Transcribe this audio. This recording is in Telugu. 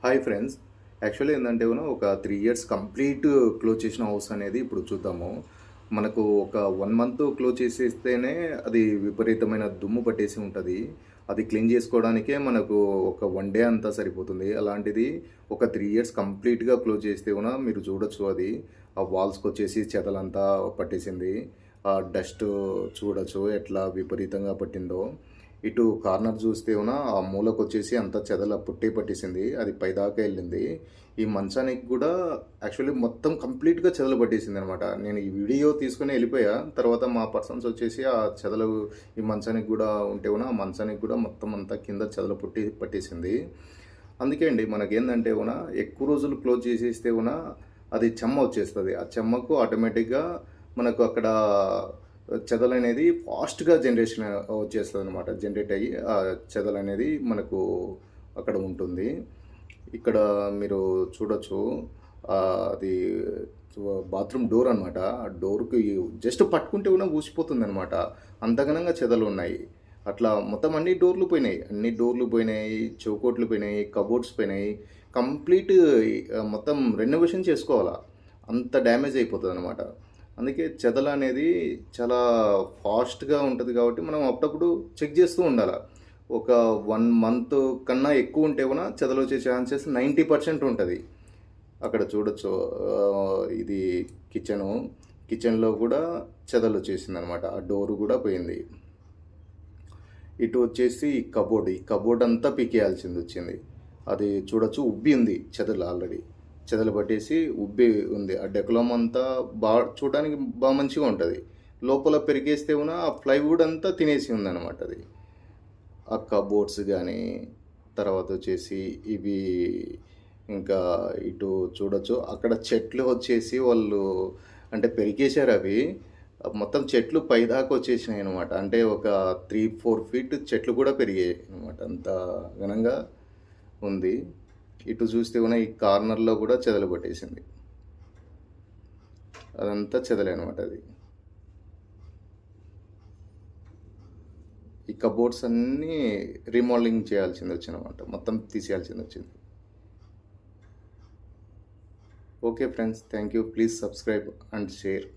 Hi friends. యాక్చువల్లీ ఏంటంటే ఒక 3 ఇయర్స్ కంప్లీట్ క్లోజ్ చేసిన హౌస్ అనేది ఇప్పుడు చూద్దాము. మనకు ఒక 1 మంత్ క్లోజ్ చేసేస్తేనే అది విపరీతమైన దుమ్ము పట్టేసి ఉంటుంది. అది క్లీన్ చేసుకోవడానికే మనకు ఒక 1 డే అంతా సరిపోతుంది. అలాంటిది ఒక 3 ఇయర్స్ కంప్లీట్‌గా క్లోజ్ చేస్తే మీరు చూడొచ్చు అది. ఆ వాల్స్‌కొచ్చేసి చెదలంతా పట్టేసింది. ఆ డస్ట్ చూడొచ్చు ఎట్లా విపరీతంగా పట్టిందో. ఇటు కార్నర్ చూస్తే ఆ మూలకొచ్చేసి అంతా చెదల పుట్టి పట్టేసింది. అది పైదాకా వెళ్ళింది. ఈ మంచానికి కూడా యాక్చువల్లీ మొత్తం కంప్లీట్‌గా చెదలు పట్టేసిందనమాట. నేను ఈ వీడియో తీసుకొని వెళ్ళిపోయా. తర్వాత మా పర్సన్స్ వచ్చేసి ఆ చెదలు ఈ మంచానికి కూడా ఉంటే ఆ మంచానికి కూడా మొత్తం అంతా కింద చెదలు పట్టేసింది. అందుకే అండి మనకేందంటే ఎక్కువ రోజులు క్లోజ్ చేసేస్తే అది చెమ్మ వచ్చేస్తది. ఆ చెమ్మకు ఆటోమేటిక్‌గా మనకు అక్కడ చెదలనేది ఫాస్ట్‌గా జనరేషన్ వచ్చేస్తదనమాట. జనరేట్ అయ్యి ఆ చెదలనేది మనకు అక్కడ ఉంటుంది. ఇక్కడ మీరు చూడొచ్చు. అది బాత్రూమ్ డోర్ అనమాట. ఆ డోర్‌కి జస్ట్ పట్టుకుంటే ఊసిపోతుందనమాట. అంత ఘనంగా చెదలున్నాయి. అట్లా మొత్తం అన్ని డోర్లు పోయినాయి. అన్ని డోర్లు పోయినాయి, చౌకోట్లు పోయినాయి, కబోర్డ్స్ పోయినాయి. కంప్లీట్ మొత్తం రెనోవేషన్ చేసుకోవాలా. అంత డ్యామేజ్ అయిపోతదనమాట. అందుకే చెదలు అనేది చాలా ఫాస్ట్‌గా ఉంటది కాబట్టి మనం అప్పుడప్పుడు చెక్ చేస్తూ ఉండాల. ఒక 1 మంత్ కన్నా ఎక్కువ ఉంటే చెదలొచ్చే ఛాన్సెస్ 90% ఉంటది. అక్కడ చూడొచ్చు. ఇది కిచెను. కిచెన్‌లో కూడా చెదలొచ్చేసిందనమాట. ఆ డోరు కూడా పోయింది. ఇటు వచ్చేసి కబోర్డ్. ఈ కబోర్డ్ అంతా పీకేయాల్సిందొచ్చింది. అది చూడొచ్చు ఉబ్బి ఉంది చెదలు ఆల్రెడీ. చెదలు పట్టేసి ఉబ్బి ఉంది. ఆ డెకోలం అంతా చూడడానికి మంచిగా ఉంటుంది. లోపల పెరిగేస్తే ఆ ప్లైవుడ్ అంతా తినేసి ఉందన్నమాట అది. ఆ కబోర్డ్స్ కానీ తర్వాత వచ్చేసి ఇవి ఇంకా ఇటు చూడొచ్చు. అక్కడ చెట్లు వచ్చేసి వాళ్ళు అంటే పెరికేశారు అవి. మొత్తం చెట్లు పైదాకా వచ్చేసినాయి అనమాట. అంటే ఒక 3-4 ఫీట్ చెట్లు కూడా పెరిగాయి అనమాట. అంత ఘనంగా ఉంది. ఇటు చూస్తే ఈ కార్నర్లో కూడా చెదలు పట్టేసింది. అదంతా చెదలే అనమాట అది. ఈ కబోర్డ్స్ అన్నీ రీమోడలింగ్ చేయాల్సింది వచ్చిందన్నమాట. మొత్తం తీసేయాల్సింది వచ్చింది. Okay friends, thank you. Please subscribe and share.